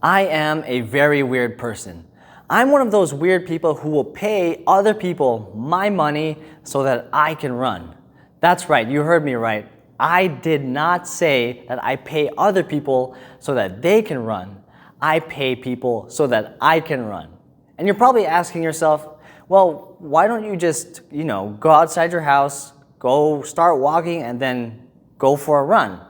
I am a very weird person. I'm one of those weird people who will pay other people my money so that I can run. That's right, you heard me right. I did not say that I pay other people so that they can run. I pay people so that I can run. And you're probably asking yourself, well, why don't you just, go outside your house, go start walking, and then go for a run?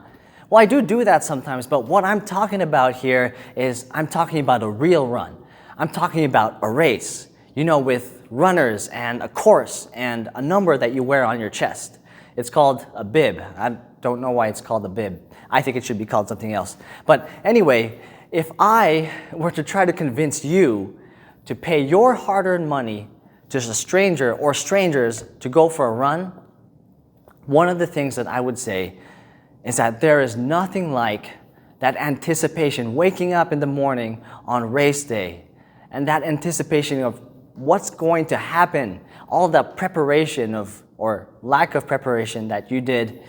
Well, I do that sometimes, but what I'm talking about here is I'm talking about a real run. I'm talking about a race, with runners and a course and a number that you wear on your chest. It's called a bib. I don't know why it's called a bib. I think it should be called something else. But anyway, if I were to try to convince you to pay your hard-earned money to a stranger or strangers to go for a run, one of the things that I would say is that there is nothing like that anticipation, waking up in the morning on race day, and that anticipation of what's going to happen, all the preparation or lack of preparation that you did,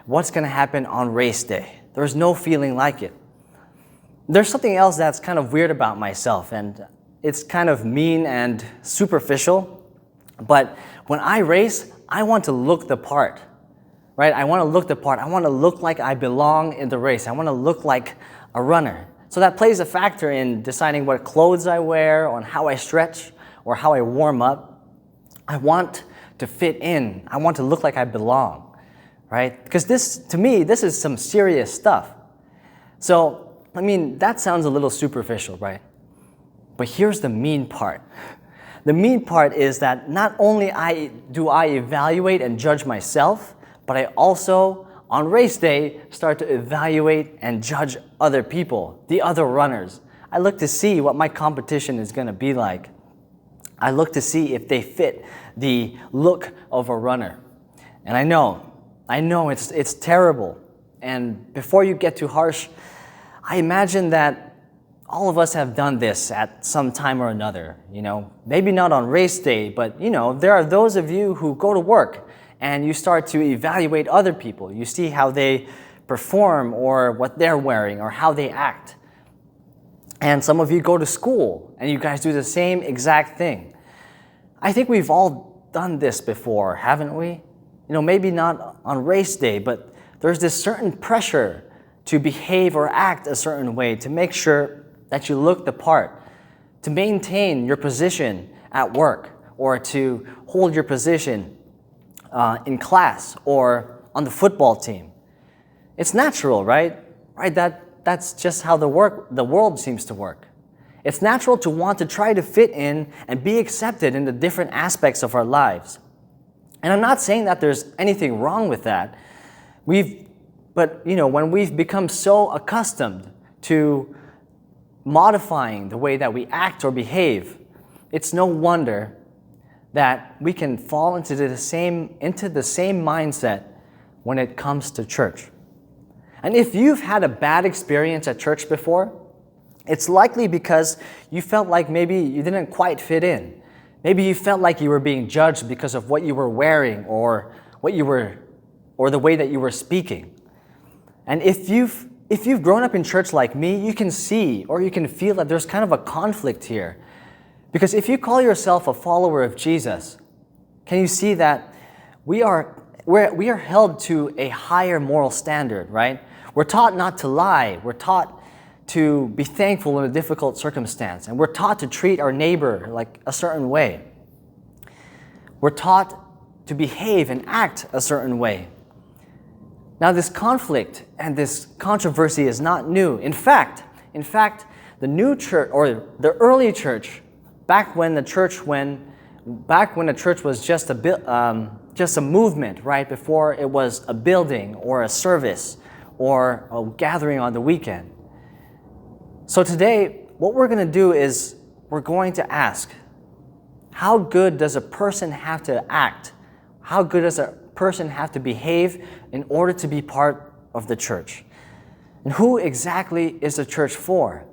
what's going to happen on race day. There's no feeling like it. There's something else that's kind of weird about myself, and it's kind of mean and superficial, but when I race, I want to look the part. Right? I want to look the part. I want to look like I belong in the race. I want to look like a runner. So that plays a factor in deciding what clothes I wear, on how I stretch, or how I warm up. I want to fit in. I want to look like I belong, right? Because to me, this is some serious stuff. So, that sounds a little superficial, right? But here's the mean part. The mean part is that not only do I evaluate and judge myself, but I also, on race day, start to evaluate and judge other people, the other runners. I look to see what my competition is going to be like. I look to see if they fit the look of a runner. And I know it's terrible. And before you get too harsh, I imagine that all of us have done this at some time or another. Maybe not on race day, but there are those of you who go to work and you start to evaluate other people. You see how they perform or what they're wearing or how they act. And some of you go to school and you guys do the same exact thing. I think we've all done this before, haven't we? Maybe not on race day, but there's this certain pressure to behave or act a certain way to make sure that you look the part, to maintain your position at work or to hold your position in class or on the football team. It's natural, right? That's just how the world seems to work. It's natural to want to try to fit in and be accepted in the different aspects of our lives. And I'm not saying that there's anything wrong with that. But when we've become so accustomed to modifying the way that we act or behave, it's no wonder that we can fall into the same mindset when it comes to church. And if you've had a bad experience at church before, it's likely because you felt like maybe you didn't quite fit in. Maybe you felt like you were being judged because of what you were wearing or the way that you were speaking. And if you've grown up in church like me, you can see or you can feel that there's kind of a conflict here. Because if you call yourself a follower of Jesus, can you see that we are held to a higher moral standard, right? We're taught not to lie. We're taught to be thankful in a difficult circumstance. And we're taught to treat our neighbor like a certain way. We're taught to behave and act a certain way. Now, this conflict and this controversy is not new. In fact, the new church or the early church, back when the church was just a movement, right before it was a building or a service or a gathering on the weekend. So today, what we're going to do is we're going to ask, how good does a person have to act? How good does a person have to behave in order to be part of the church? And who exactly is the church for?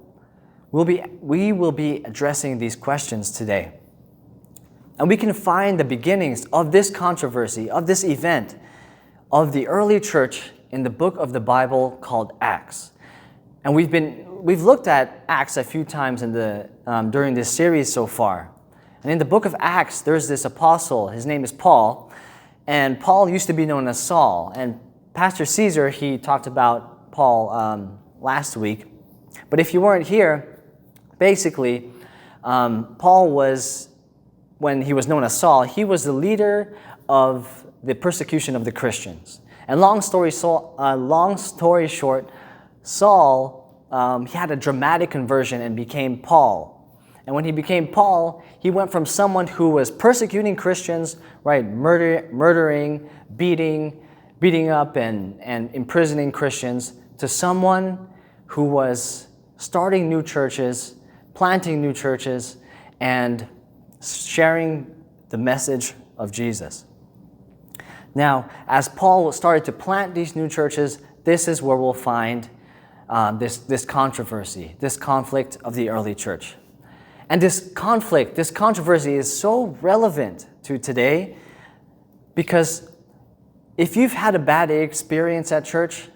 We will be addressing these questions today. And we can find the beginnings of this controversy, of this event, of the early church in the book of the Bible called Acts. And we've been we've looked at Acts a few times during this series so far. And in the book of Acts, there's this apostle. His name is Paul. And Paul used to be known as Saul. And Pastor Caesar, he talked about Paul last week. But if you weren't here, basically, Paul was, when he was known as Saul, he was the leader of the persecution of the Christians. And long story short, Saul, he had a dramatic conversion and became Paul. And when he became Paul, he went from someone who was persecuting Christians, right, murdering, beating up and imprisoning Christians, to someone who was starting new churches, planting new churches, and sharing the message of Jesus. Now, as Paul started to plant these new churches, this is where we'll find this controversy, this conflict of the early church. And this controversy is so relevant to today because if you've had a bad experience at church,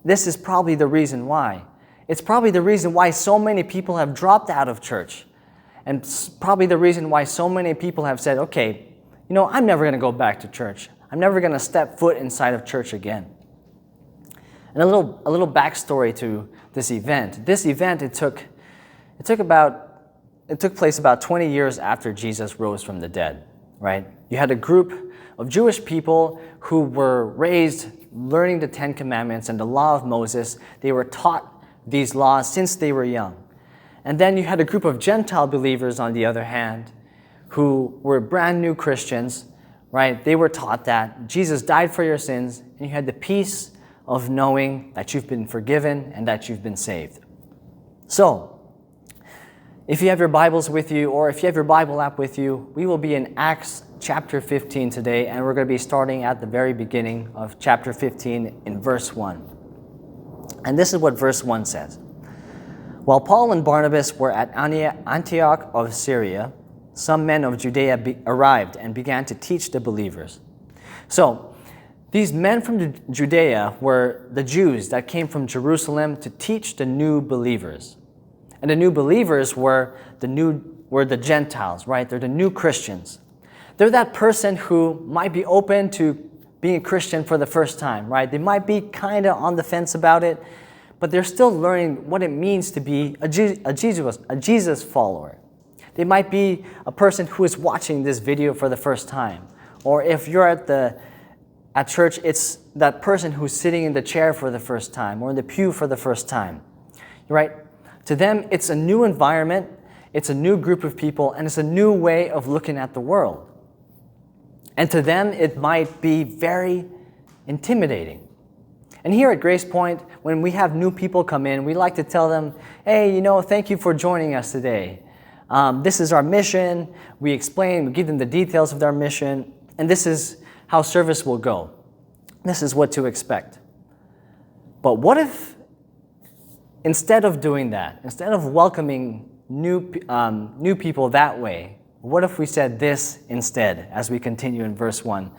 this is probably the reason why. It's probably the reason why so many people have dropped out of church. And probably the reason why so many people have said, okay, I'm never going to go back to church. I'm never going to step foot inside of church again. And a little backstory to this event. This event, it took place about 20 years after Jesus rose from the dead, right? You had a group of Jewish people who were raised learning the Ten Commandments and the law of Moses. They were taught these laws since they were young. And then you had a group of Gentile believers, on the other hand, who were brand new Christians, right? They were taught that Jesus died for your sins, and you had the peace of knowing that you've been forgiven and that you've been saved. So, if you have your Bibles with you, or if you have your Bible app with you, we will be in Acts chapter 15 today, and we're going to be starting at the very beginning of chapter 15 in verse 1. And this is what verse 1 says. While Paul and Barnabas were at Antioch of Syria, some men of Judea arrived and began to teach the believers. So, these men from Judea were the Jews that came from Jerusalem to teach the new believers. And the new believers were the Gentiles, right? They're the new Christians. They're that person who might be open to being a Christian for the first time, right? They might be kind of on the fence about it, but they're still learning what it means to be a Jesus follower. They might be a person who is watching this video for the first time. Or if you're at church, it's that person who's sitting in the chair for the first time or in the pew for the first time, right? To them, it's a new environment, it's a new group of people, and it's a new way of looking at the world. And to them, it might be very intimidating. And here at Gracepoint, when we have new people come in, we like to tell them, hey, thank you for joining us today. This is our mission. We give them the details of our mission, and this is how service will go. This is what to expect. But what if, instead of doing that, instead of welcoming new people that way, what if we said this instead as we continue in verse 1?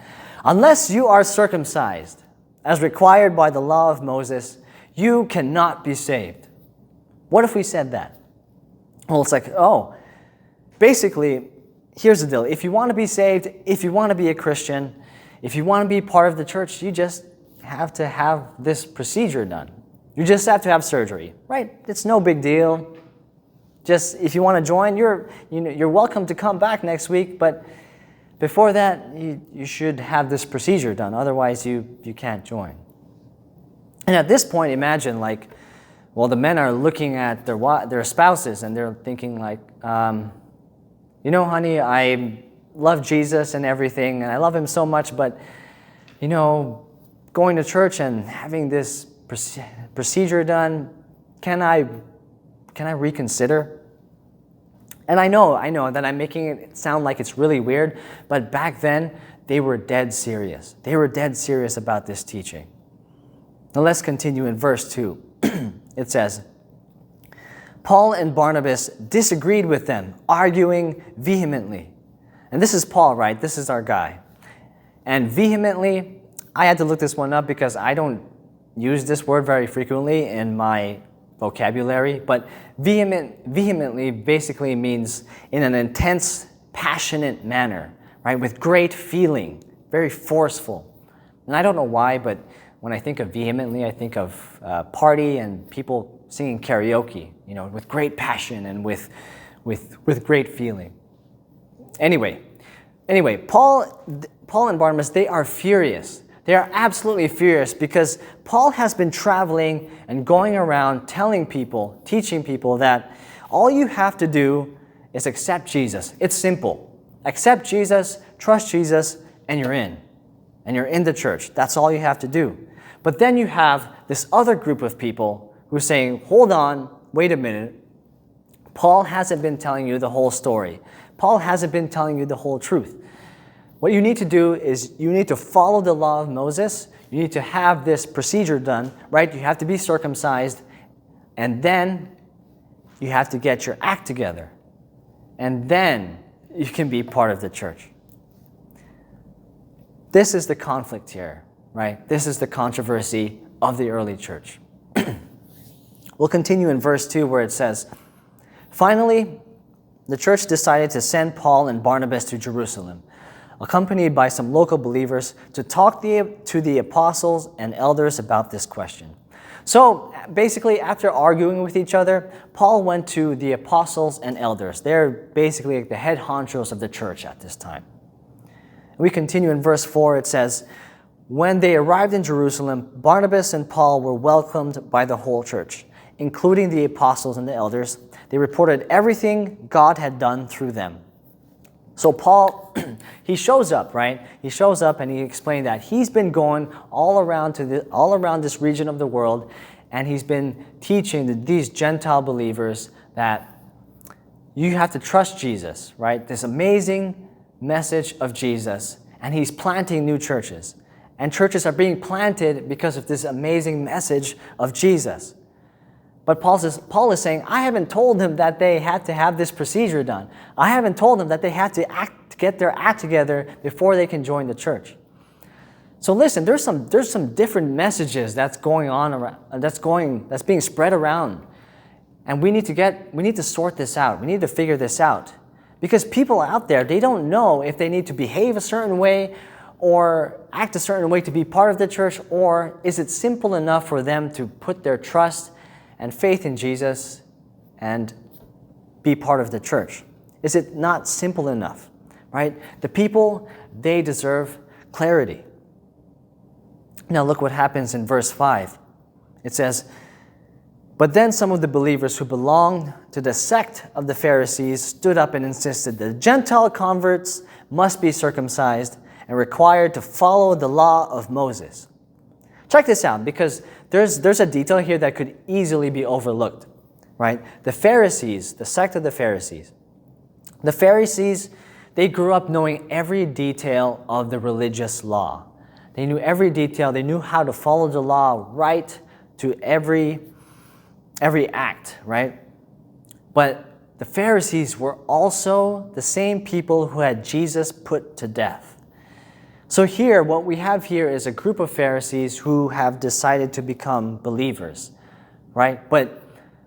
Unless you are circumcised, as required by the law of Moses, you cannot be saved. What if we said that? Well, it's like, basically, here's the deal. If you want to be saved, if you want to be a Christian, if you want to be part of the church, you just have to have this procedure done. You just have to have surgery, right? It's no big deal. Just if you want to join, you're welcome to come back next week, but before that, you should have this procedure done. Otherwise, you can't join. And at this point, imagine the men are looking at their spouses and they're thinking honey, I love Jesus and everything, and I love him so much, but, going to church and having this procedure done, can I reconsider? And I know that I'm making it sound like it's really weird, but back then, they were dead serious. They were dead serious about this teaching. Now let's continue in verse 2. It says, Paul and Barnabas disagreed with them, arguing vehemently. And this is Paul, right? This is our guy. And vehemently, I had to look this one up because I don't use this word very frequently in my vocabulary, but vehemently basically means in an intense, passionate manner, right? With great feeling, very forceful. And I don't know why, but when I think of vehemently, I think of party and people singing karaoke, with great passion and with great feeling. Anyway, Paul and Barnabas, they are furious. They are absolutely furious because Paul has been traveling and going around telling people, teaching people that all you have to do is accept Jesus. It's simple. Accept Jesus, trust Jesus, and you're in. And you're in the church. That's all you have to do. But then you have this other group of people who are saying, hold on, wait a minute. Paul hasn't been telling you the whole story. Paul hasn't been telling you the whole truth. What you need to do is you need to follow the law of Moses. You need to have this procedure done, right? You have to be circumcised, and then you have to get your act together. And then you can be part of the church. This is the conflict here, right? This is the controversy of the early church. We'll continue in verse 2 where it says, finally, the church decided to send Paul and Barnabas to Jerusalem, accompanied by some local believers, to talk to the apostles and elders about this question. So basically, after arguing with each other, Paul went to the apostles and elders. They're basically the head honchos of the church at this time. We continue in verse 4, it says, when they arrived in Jerusalem, Barnabas and Paul were welcomed by the whole church, including the apostles and the elders. They reported everything God had done through them. So Paul, he shows up, right? He shows up and he explained that he's been going all around this region of the world, and he's been teaching these Gentile believers that you have to trust Jesus, right? This amazing message of Jesus, and he's planting new churches. And churches are being planted because of this amazing message of Jesus. But Paul is saying, I haven't told them that they had to have this procedure done. I haven't told them that they had to get their act together before they can join the church. So listen, there's some different messages that's going on around, that's being spread around, and we need to sort this out. We need to figure this out, because people out there, they don't know if they need to behave a certain way or act a certain way to be part of the church, or is it simple enough for them to put their trust and faith in Jesus and be part of the church? Is it not simple enough, right? The people, they deserve clarity. Now look what happens in verse 5. It says, but then some of the believers who belonged to the sect of the Pharisees stood up and insisted that Gentile converts must be circumcised and required to follow the law of Moses. Check this out, because there's a detail here that could easily be overlooked, right? The Pharisees, the sect of the Pharisees. The Pharisees, they grew up knowing every detail of the religious law. They knew every detail. They knew how to follow the law right to every act, right? But the Pharisees were also the same people who had Jesus put to death. So here, what we have here is a group of Pharisees who have decided to become believers, right? But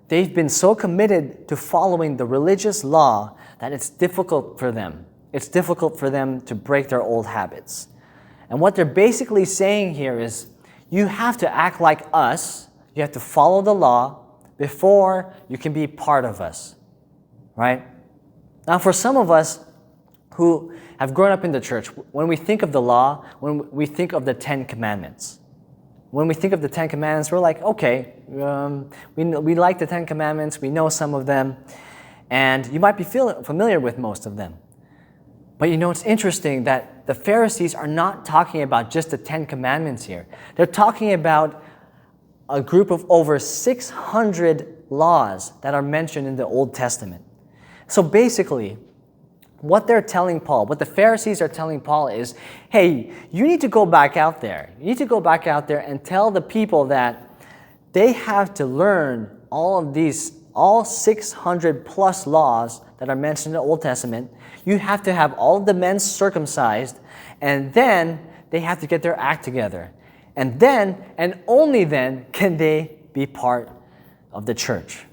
they've been so committed to following the religious law that it's difficult for them. It's difficult for them to break their old habits. And what they're basically saying here is, you have to act like us, you have to follow the law before you can be part of us, right? Now, for some of us who have grown up in the church, when we think of the law, when we think of the 10 Commandments, when we think of the 10 Commandments, we're like, okay, we like the 10 Commandments, we know some of them, and you might be familiar with most of them. But it's interesting that the Pharisees are not talking about just the 10 Commandments here. They're talking about a group of over 600 laws that are mentioned in the Old Testament. So basically, what they're telling Paul, what the Pharisees are telling Paul is, hey, you need to go back out there. You need to go back out there and tell the people that they have to learn all 600 plus laws that are mentioned in the Old Testament. You have to have all of the men circumcised, and then they have to get their act together. And then, and only then, can they be part of the church.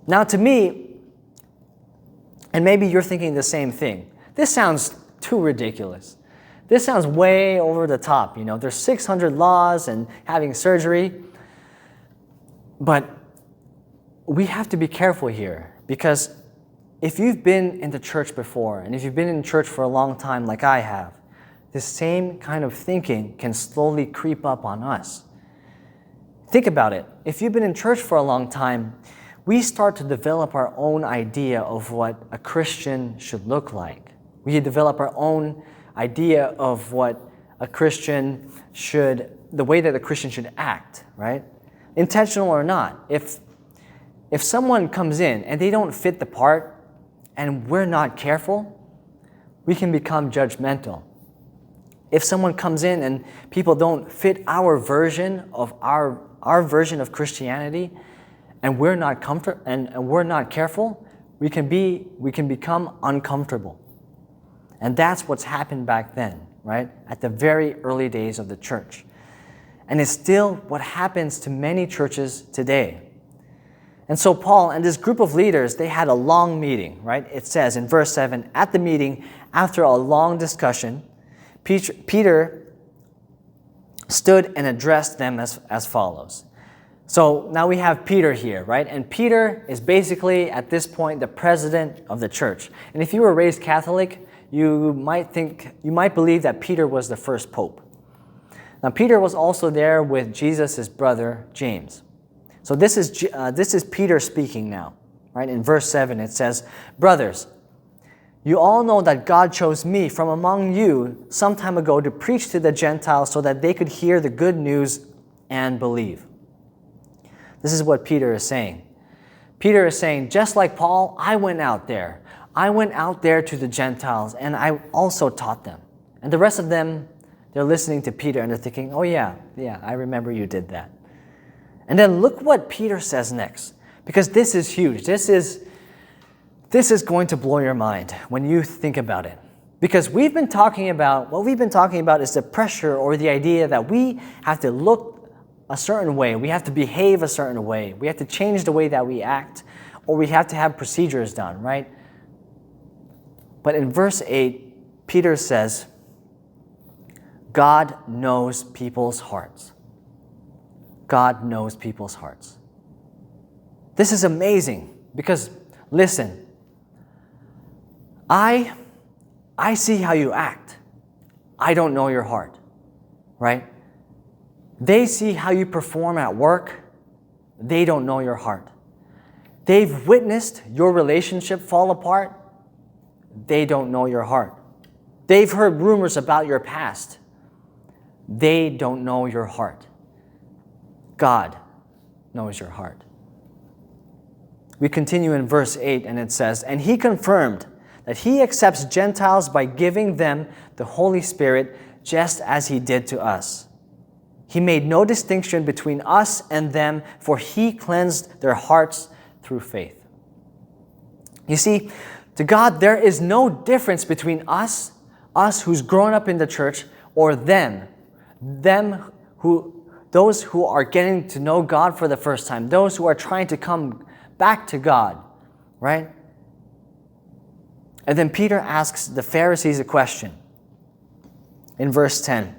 Now to me, and maybe you're thinking the same thing, this sounds too ridiculous. This sounds way over the top. There's 600 laws and having surgery. But we have to be careful here, because if you've been in the church before, and if you've been in church for a long time like I have, this same kind of thinking can slowly creep up on us. Think about it. If you've been in church for a long time, we start to develop our own idea of what a Christian should look like. We develop our own idea of what a Christian should, the way that a Christian should act, right? Intentional or not. If someone comes in and they don't fit the part and we're not careful, we can become judgmental. If someone comes in and people don't fit our version of our version of Christianity, and we're not we're not careful, we can become uncomfortable. And that's what's happened back then, right? At the very early days of the church. And it's still what happens to many churches today. And so Paul and this group of leaders, they had a long meeting, right? It says in verse 7, at the meeting, after a long discussion, Peter stood and addressed them as follows. So now we have Peter here, right? And Peter is basically, at this point, the president of the church. And if you were raised Catholic, you might believe that Peter was the first pope. Now Peter was also there with Jesus' brother, James. So this is Peter speaking now, right? In verse 7 it says, "Brothers, you all know that God chose me from among you some time ago to preach to the Gentiles so that they could hear the good news and believe." This is what Peter is saying. Peter is saying, just like Paul, I went out there. I went out there to the Gentiles and I also taught them. And the rest of them, they're listening to Peter and they're thinking, oh yeah, I remember you did that. And then look what Peter says next, because this is huge. This is going to blow your mind when you think about it. Because what we've been talking about is the pressure or the idea that we have to look a certain way, we have to behave a certain way, we have to change the way that we act, or we have to have procedures done, right? But in verse 8, Peter says, God knows people's hearts. God knows people's hearts. This is amazing because, listen, I see how you act. I don't know your heart, right? They see how you perform at work. They don't know your heart. They've witnessed your relationship fall apart. They don't know your heart. They've heard rumors about your past. They don't know your heart. God knows your heart. We continue in verse 8 and it says, "And he confirmed that he accepts Gentiles by giving them the Holy Spirit just as he did to us. He made no distinction between us and them, for he cleansed their hearts through faith." You see, to God, there is no difference between us who's grown up in the church, or those who are getting to know God for the first time, those who are trying to come back to God, right? And then Peter asks the Pharisees a question in verse 10.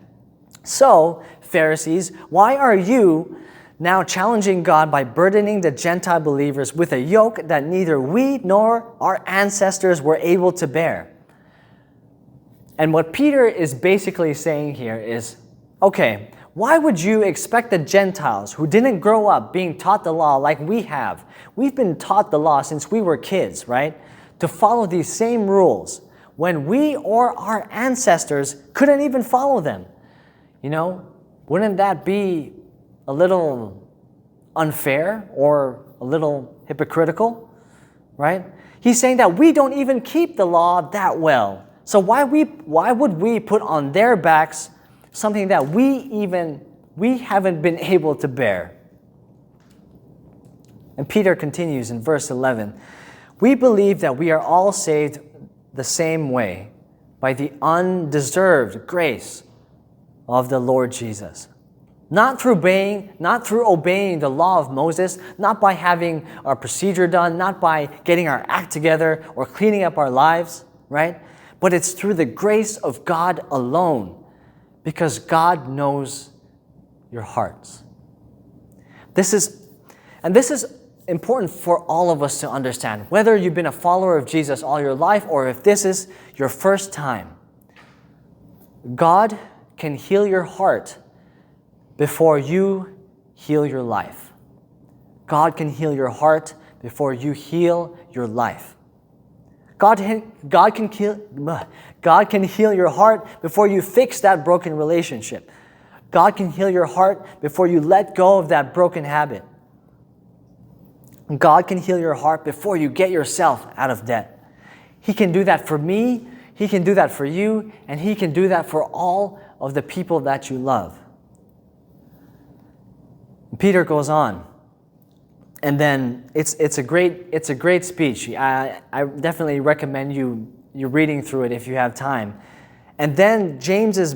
"So, Pharisees, why are you now challenging God by burdening the Gentile believers with a yoke that neither we nor our ancestors were able to bear?" And what Peter is basically saying here is, okay, why would you expect the Gentiles who didn't grow up being taught the law like we have? We've been taught the law since we were kids, right? To follow these same rules when we or our ancestors couldn't even follow them. Wouldn't that be a little unfair or a little hypocritical, right? He's saying that we don't even keep the law that well. So why would we put on their backs something that we haven't been able to bear? And Peter continues in verse 11, "We believe that we are all saved the same way, by the undeserved grace of the Lord Jesus." Not through obeying the law of Moses, not by having our procedure done, not by getting our act together or cleaning up our lives, right? But it's through the grace of God alone, because God knows your hearts. This is important for all of us to understand, whether you've been a follower of Jesus all your life or if this is your first time. God can heal your heart before you heal your life. God can heal your heart before you heal your life. God can heal your heart before you fix that broken relationship. God can heal your heart before you let go of that broken habit. God can heal your heart before you get yourself out of debt. He can do that for me, He can do that for you, and He can do that for all of the people that you love. Peter goes on, and then it's a great speech. I definitely recommend you reading through it if you have time. And then James,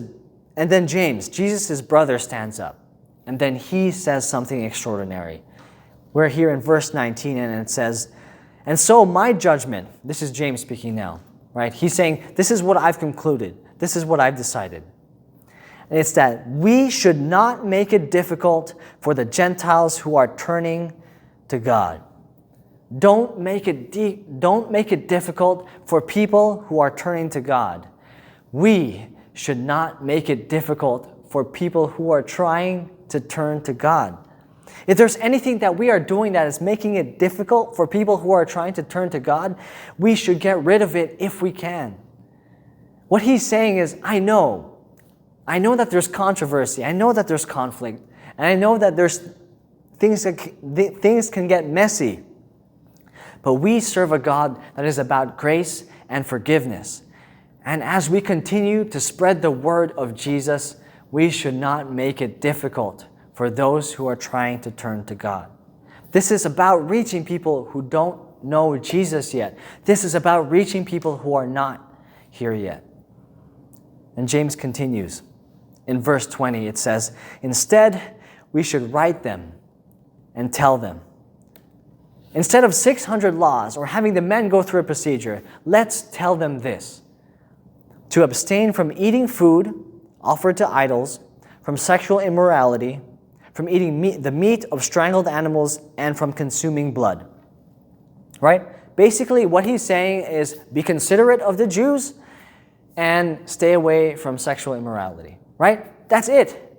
Jesus' brother, stands up, and then he says something extraordinary. We're here in verse 19, and it says, "And so my judgment," this is James speaking now, right? He's saying, this is what I've concluded. This is what I've decided. And it's that we should not make it difficult for the Gentiles who are turning to God. Don't make it difficult for people who are turning to God. We should not make it difficult for people who are trying to turn to God. If there's anything that we are doing that is making it difficult for people who are trying to turn to God, we should get rid of it if we can. What he's saying is, I know that there's controversy. I know that there's conflict. And I know that there's things can get messy. But we serve a God that is about grace and forgiveness. And as we continue to spread the word of Jesus, we should not make it difficult for those who are trying to turn to God. This is about reaching people who don't know Jesus yet. This is about reaching people who are not here yet. And James continues. In verse 20, it says, "Instead, we should write them and tell them. Instead of 600 laws or having the men go through a procedure, let's tell them this: to abstain from eating food offered to idols, from sexual immorality, from eating the meat of strangled animals, and from consuming blood." Right? Basically, what he's saying is be considerate of the Jews and stay away from sexual immorality. Right? That's it.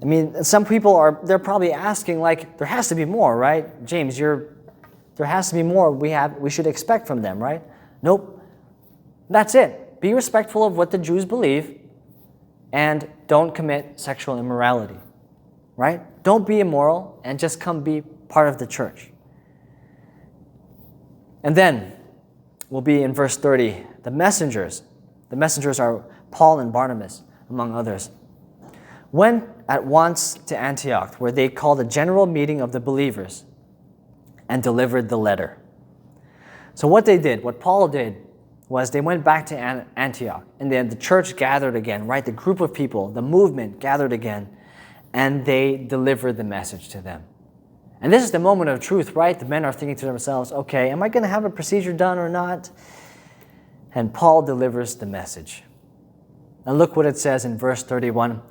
I mean, some people they're probably asking, like, there has to be more, right? James, there has to be more we should expect from them, right? Nope. That's it. Be respectful of what the Jews believe and don't commit sexual immorality. Right? Don't be immoral and just come be part of the church. And then we'll be in verse 30. The messengers are Paul and Barnabas, among others, went at once to Antioch, where they called a general meeting of the believers and delivered the letter. So what Paul did was they went back to Antioch, and then the church gathered again, right? The group of people, the movement gathered again, and they delivered the message to them. And this is the moment of truth, right? The men are thinking to themselves, okay, am I going to have a procedure done or not? And Paul delivers the message. And look what it says in verse 31.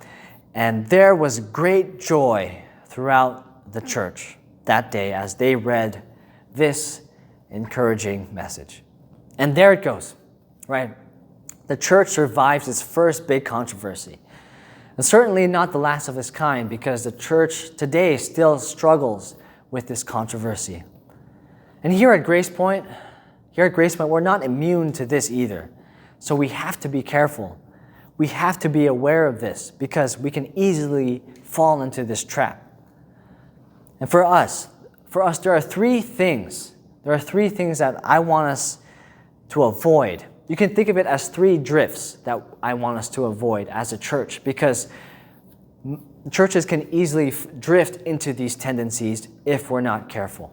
"And there was great joy throughout the church that day as they read this encouraging message." And there it goes, right? The church survives its first big controversy. And certainly not the last of its kind, because the church today still struggles with this controversy. And here at Gracepoint, we're not immune to this either. So we have to be careful. We have to be aware of this, because we can easily fall into this trap. And for us, there are three things. There are three things that I want us to avoid. You can think of it as three drifts that I want us to avoid as a church, because churches can easily drift into these tendencies if we're not careful.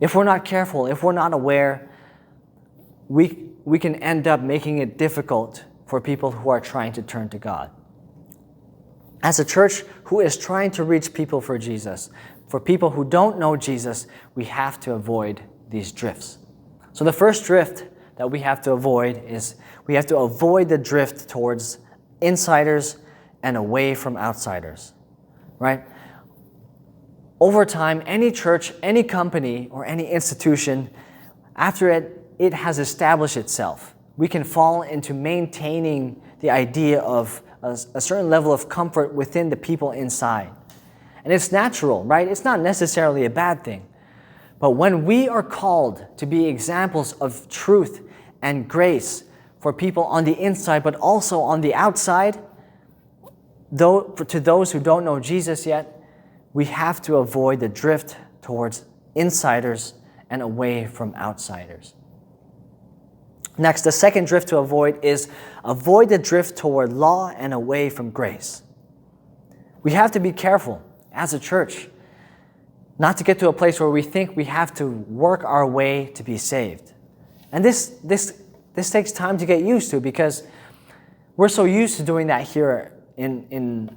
If we're not careful, if we're not aware, we can end up making it difficult for people who are trying to turn to God. As a church who is trying to reach people for Jesus, for people who don't know Jesus, we have to avoid these drifts. So the first drift that we have to avoid is we have to avoid the drift towards insiders and away from outsiders, right? Over time, any church, any company, or any institution, after it has established itself, we can fall into maintaining the idea of a certain level of comfort within the people inside. And it's natural, right? It's not necessarily a bad thing. But when we are called to be examples of truth and grace for people on the inside, but also on the outside, to those who don't know Jesus yet, we have to avoid the drift towards insiders and away from outsiders. Next, the second drift to avoid is avoid the drift toward law and away from grace. We have to be careful as a church not to get to a place where we think we have to work our way to be saved. And this takes time to get used to, because we're so used to doing that here in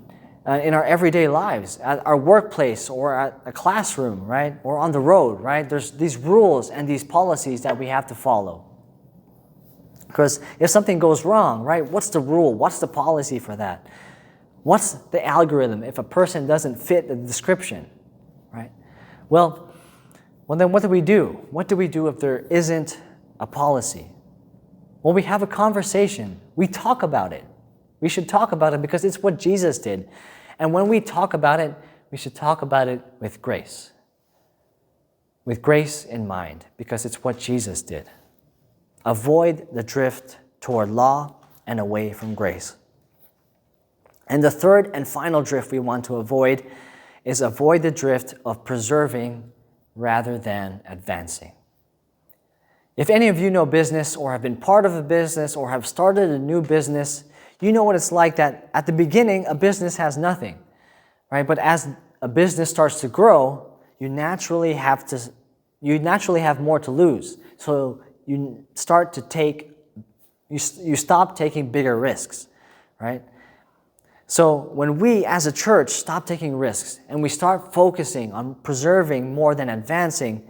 our everyday lives, at our workplace or at a classroom, right? Or on the road, right? There's these rules and these policies that we have to follow. Because if something goes wrong, right, what's the rule? What's the policy for that? What's the algorithm if a person doesn't fit the description, right? Well, then what do we do? What do we do if there isn't a policy? Well, we have a conversation. We talk about it. We should talk about it because it's what Jesus did. And when we talk about it, we should talk about it with grace. With grace in mind, because it's what Jesus did. Avoid the drift toward law and away from grace. And the third and final drift we want to avoid is avoid the drift of preserving rather than advancing. If any of you know business or have been part of a business or have started a new business, you know what it's like that at the beginning, a business has nothing, right? But as a business starts to grow, you naturally have more to lose. So you stop taking bigger risks, right? So when we as a church stop taking risks and we start focusing on preserving more than advancing,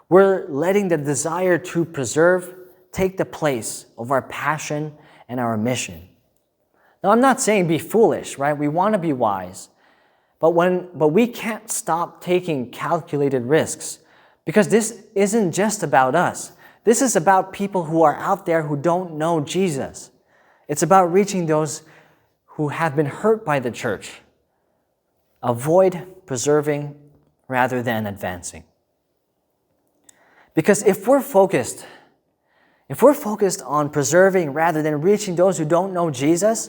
we're letting the desire to preserve take the place of our passion and our mission. Now, I'm not saying be foolish, right? We want to be wise. But we can't stop taking calculated risks, because this isn't just about us. This is about people who are out there who don't know Jesus. It's about reaching those who have been hurt by the church. Avoid preserving rather than advancing. Because if we're focused on preserving rather than reaching those who don't know Jesus,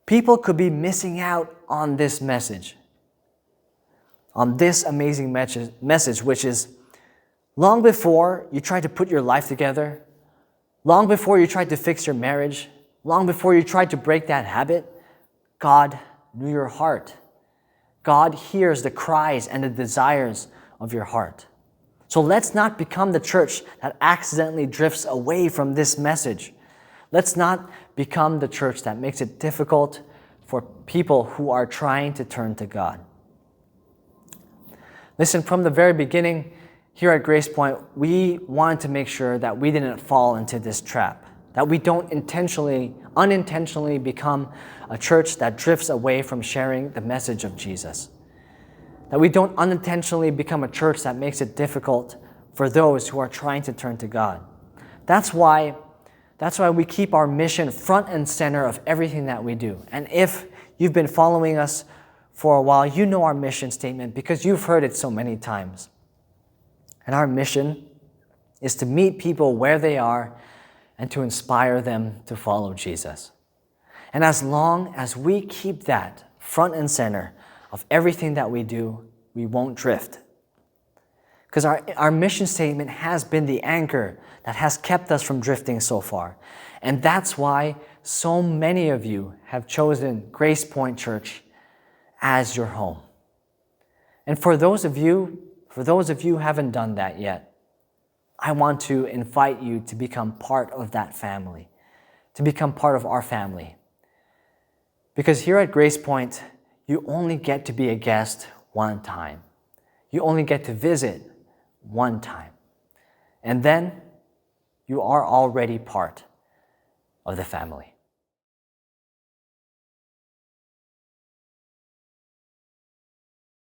people could be missing out on this message, on this amazing message, which is long before you tried to put your life together, long before you tried to fix your marriage, long before you tried to break that habit, God knew your heart. God hears the cries and the desires of your heart. So let's not become the church that accidentally drifts away from this message. Let's not become the church that makes it difficult for people who are trying to turn to God. Listen, from the very beginning, here at Gracepoint, we wanted to make sure that we didn't fall into this trap, that we don't unintentionally become a church that drifts away from sharing the message of Jesus, that we don't unintentionally become a church that makes it difficult for those who are trying to turn to God. That's why we keep our mission front and center of everything that we do. And if you've been following us for a while, you know our mission statement because you've heard it so many times. And our mission is to meet people where they are and to inspire them to follow Jesus. And as long as we keep that front and center of everything that we do, we won't drift. Because our mission statement has been the anchor that has kept us from drifting so far. And that's why so many of you have chosen Gracepoint Church as your home. And for those of you who haven't done that yet, I want to invite you to become part of that family, to become part of our family. Because here at Gracepoint, you only get to be a guest one time. You only get to visit one time. And then you are already part of the family.